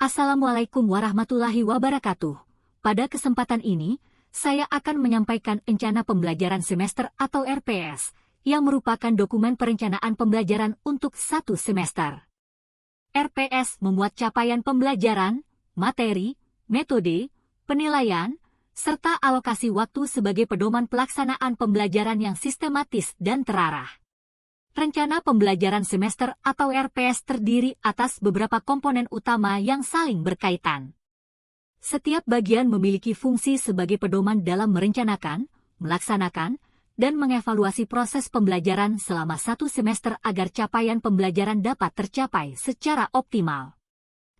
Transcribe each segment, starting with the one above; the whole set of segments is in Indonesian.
Assalamualaikum warahmatullahi wabarakatuh. Pada kesempatan ini, saya akan menyampaikan rencana pembelajaran semester atau RPS, yang merupakan dokumen perencanaan pembelajaran untuk satu semester. RPS memuat capaian pembelajaran, materi, metode, penilaian, serta alokasi waktu sebagai pedoman pelaksanaan pembelajaran yang sistematis dan terarah. Rencana pembelajaran semester atau RPS terdiri atas beberapa komponen utama yang saling berkaitan. Setiap bagian memiliki fungsi sebagai pedoman dalam merencanakan, melaksanakan, dan mengevaluasi proses pembelajaran selama satu semester agar capaian pembelajaran dapat tercapai secara optimal.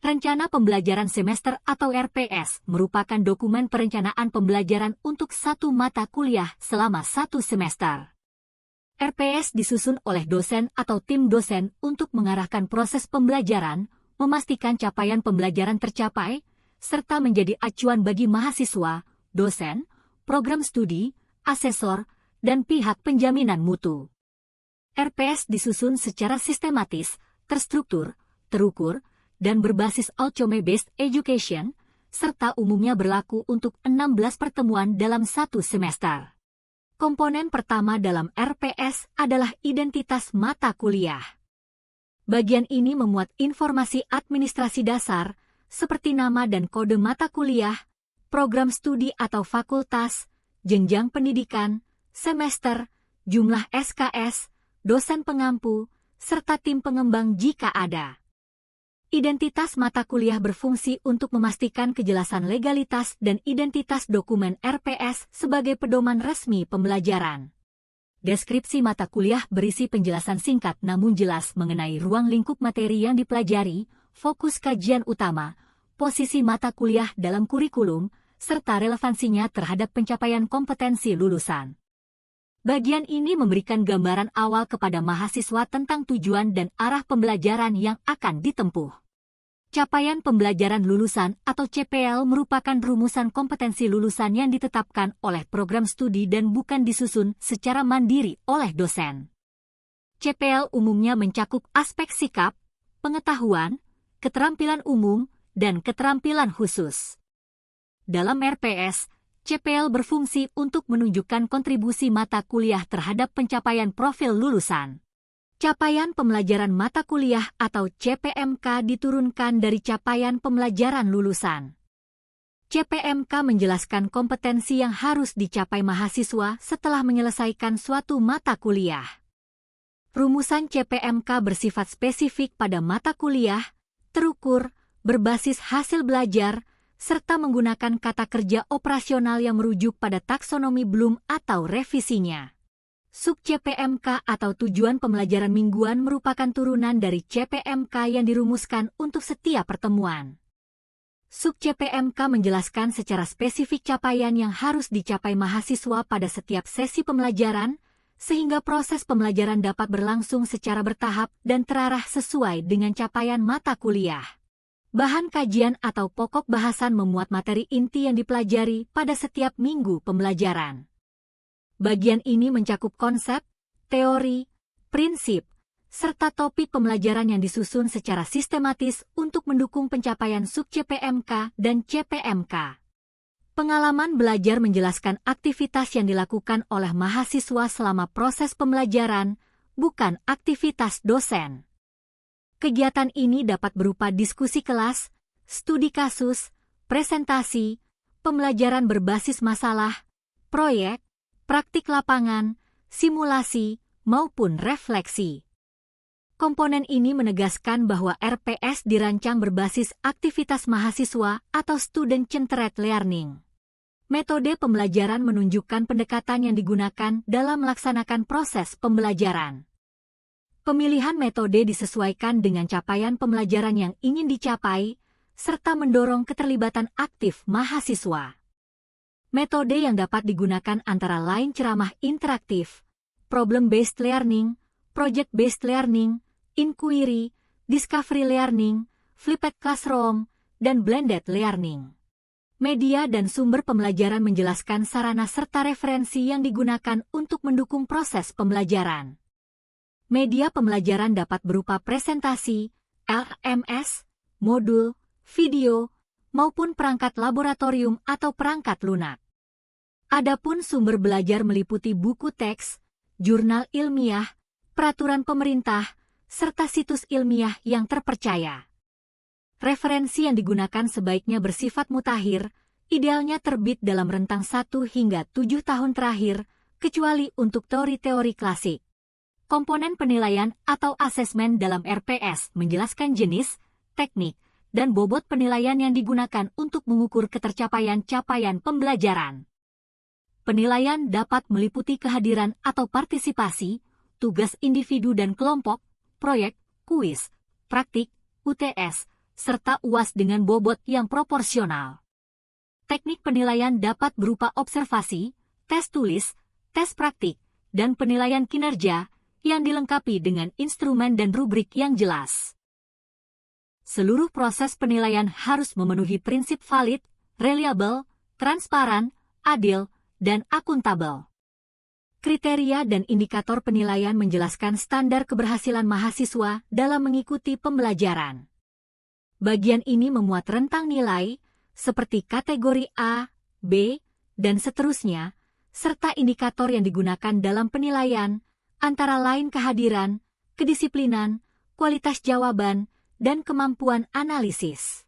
Rencana pembelajaran semester atau RPS merupakan dokumen perencanaan pembelajaran untuk satu mata kuliah selama satu semester. RPS disusun oleh dosen atau tim dosen untuk mengarahkan proses pembelajaran, memastikan capaian pembelajaran tercapai, serta menjadi acuan bagi mahasiswa, dosen, program studi, asesor, dan pihak penjaminan mutu. RPS disusun secara sistematis, terstruktur, terukur, dan berbasis outcome-based education, serta umumnya berlaku untuk 16 pertemuan dalam satu semester. Komponen pertama dalam RPS adalah identitas mata kuliah. Bagian ini memuat informasi administrasi dasar, seperti nama dan kode mata kuliah, program studi atau fakultas, jenjang pendidikan, semester, jumlah SKS, dosen pengampu, serta tim pengembang jika ada. Identitas mata kuliah berfungsi untuk memastikan kejelasan legalitas dan identitas dokumen RPS sebagai pedoman resmi pembelajaran. Deskripsi mata kuliah berisi penjelasan singkat namun jelas mengenai ruang lingkup materi yang dipelajari, fokus kajian utama, posisi mata kuliah dalam kurikulum, serta relevansinya terhadap pencapaian kompetensi lulusan. Bagian ini memberikan gambaran awal kepada mahasiswa tentang tujuan dan arah pembelajaran yang akan ditempuh. Capaian pembelajaran lulusan atau CPL merupakan rumusan kompetensi lulusan yang ditetapkan oleh program studi dan bukan disusun secara mandiri oleh dosen. CPL umumnya mencakup aspek sikap, pengetahuan, keterampilan umum, dan keterampilan khusus. Dalam RPS, CPL berfungsi untuk menunjukkan kontribusi mata kuliah terhadap pencapaian profil lulusan. Capaian pembelajaran mata kuliah atau CPMK diturunkan dari capaian pembelajaran lulusan. CPMK menjelaskan kompetensi yang harus dicapai mahasiswa setelah menyelesaikan suatu mata kuliah. Rumusan CPMK bersifat spesifik pada mata kuliah, terukur, berbasis hasil belajar, serta menggunakan kata kerja operasional yang merujuk pada taksonomi Bloom atau revisinya. Sub-CPMK atau tujuan pembelajaran mingguan merupakan turunan dari CPMK yang dirumuskan untuk setiap pertemuan. Sub-CPMK menjelaskan secara spesifik capaian yang harus dicapai mahasiswa pada setiap sesi pembelajaran, sehingga proses pembelajaran dapat berlangsung secara bertahap dan terarah sesuai dengan capaian mata kuliah. Bahan kajian atau pokok bahasan memuat materi inti yang dipelajari pada setiap minggu pembelajaran. Bagian ini mencakup konsep, teori, prinsip, serta topik pembelajaran yang disusun secara sistematis untuk mendukung pencapaian sub-CPMK dan CPMK. Pengalaman belajar menjelaskan aktivitas yang dilakukan oleh mahasiswa selama proses pembelajaran, bukan aktivitas dosen. Kegiatan ini dapat berupa diskusi kelas, studi kasus, presentasi, pembelajaran berbasis masalah, proyek, praktik lapangan, simulasi, maupun refleksi. Komponen ini menegaskan bahwa RPS dirancang berbasis aktivitas mahasiswa atau student-centered learning. Metode pembelajaran menunjukkan pendekatan yang digunakan dalam melaksanakan proses pembelajaran. Pemilihan metode disesuaikan dengan capaian pembelajaran yang ingin dicapai, serta mendorong keterlibatan aktif mahasiswa. Metode yang dapat digunakan antara lain ceramah interaktif, problem-based learning, project-based learning, inquiry, discovery learning, flipped classroom, dan blended learning. Media dan sumber pembelajaran menjelaskan sarana serta referensi yang digunakan untuk mendukung proses pembelajaran. Media pembelajaran dapat berupa presentasi, LMS, modul, video, maupun perangkat laboratorium atau perangkat lunak. Adapun sumber belajar meliputi buku teks, jurnal ilmiah, peraturan pemerintah, serta situs ilmiah yang terpercaya. Referensi yang digunakan sebaiknya bersifat mutakhir, idealnya terbit dalam rentang 1 hingga 7 tahun terakhir, kecuali untuk teori-teori klasik. Komponen penilaian atau asesmen dalam RPS menjelaskan jenis, teknik, dan bobot penilaian yang digunakan untuk mengukur ketercapaian-capaian pembelajaran. Penilaian dapat meliputi kehadiran atau partisipasi, tugas individu dan kelompok, proyek, kuis, praktik, UTS, serta UAS dengan bobot yang proporsional. Teknik penilaian dapat berupa observasi, tes tulis, tes praktik, dan penilaian kinerja yang dilengkapi dengan instrumen dan rubrik yang jelas. Seluruh proses penilaian harus memenuhi prinsip valid, reliable, transparan, adil, dan akuntabel. Kriteria dan indikator penilaian menjelaskan standar keberhasilan mahasiswa dalam mengikuti pembelajaran. Bagian ini memuat rentang nilai, seperti kategori A, B, dan seterusnya, serta indikator yang digunakan dalam penilaian, antara lain kehadiran, kedisiplinan, kualitas jawaban, dan kemampuan analisis.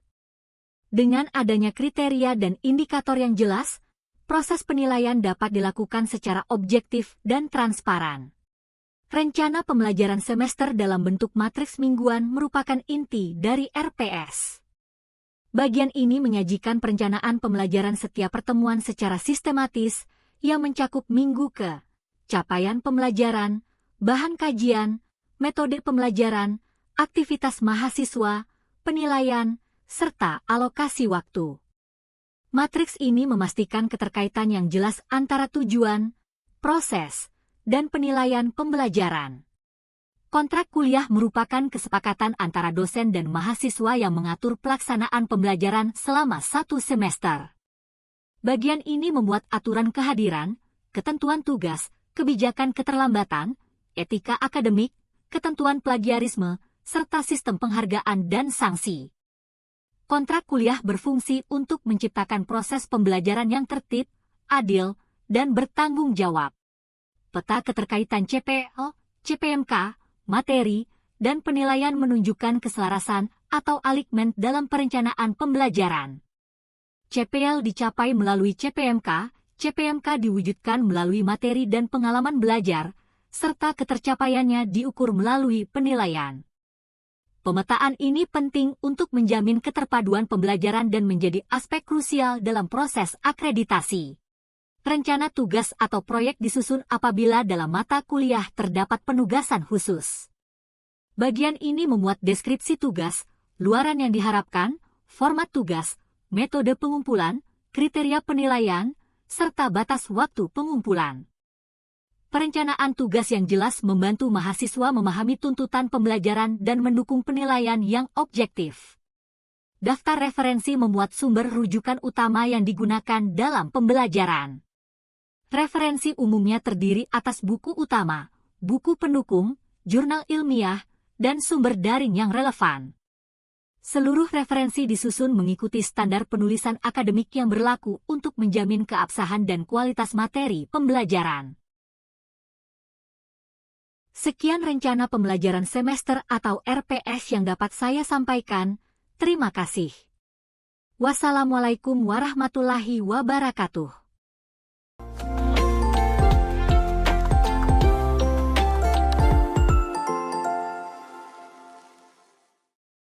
Dengan adanya kriteria dan indikator yang jelas, proses penilaian dapat dilakukan secara objektif dan transparan. Rencana pembelajaran semester dalam bentuk matriks mingguan merupakan inti dari RPS. Bagian ini menyajikan perencanaan pembelajaran setiap pertemuan secara sistematis yang mencakup minggu ke, capaian pembelajaran, bahan kajian, metode pembelajaran, aktivitas mahasiswa, penilaian, serta alokasi waktu. Matriks ini memastikan keterkaitan yang jelas antara tujuan, proses, dan penilaian pembelajaran. Kontrak kuliah merupakan kesepakatan antara dosen dan mahasiswa yang mengatur pelaksanaan pembelajaran selama 1 semester. Bagian ini memuat aturan kehadiran, ketentuan tugas, kebijakan keterlambatan, etika akademik, ketentuan plagiarisme, serta sistem penghargaan dan sanksi. Kontrak kuliah berfungsi untuk menciptakan proses pembelajaran yang tertib, adil, dan bertanggung jawab. Peta keterkaitan CPL, CPMK, materi, dan penilaian menunjukkan keselarasan atau alignement dalam perencanaan pembelajaran. CPL dicapai melalui CPMK, CPMK diwujudkan melalui materi dan pengalaman belajar, serta ketercapaiannya diukur melalui penilaian. Pemetaan ini penting untuk menjamin keterpaduan pembelajaran dan menjadi aspek krusial dalam proses akreditasi. Rencana tugas atau proyek disusun apabila dalam mata kuliah terdapat penugasan khusus. Bagian ini memuat deskripsi tugas, luaran yang diharapkan, format tugas, metode pengumpulan, kriteria penilaian, serta batas waktu pengumpulan. Perencanaan tugas yang jelas membantu mahasiswa memahami tuntutan pembelajaran dan mendukung penilaian yang objektif. Daftar referensi memuat sumber rujukan utama yang digunakan dalam pembelajaran. Referensi umumnya terdiri atas buku utama, buku pendukung, jurnal ilmiah, dan sumber daring yang relevan. Seluruh referensi disusun mengikuti standar penulisan akademik yang berlaku untuk menjamin keabsahan dan kualitas materi pembelajaran. Sekian rencana pembelajaran semester atau RPS yang dapat saya sampaikan. Terima kasih. Wassalamualaikum warahmatullahi wabarakatuh.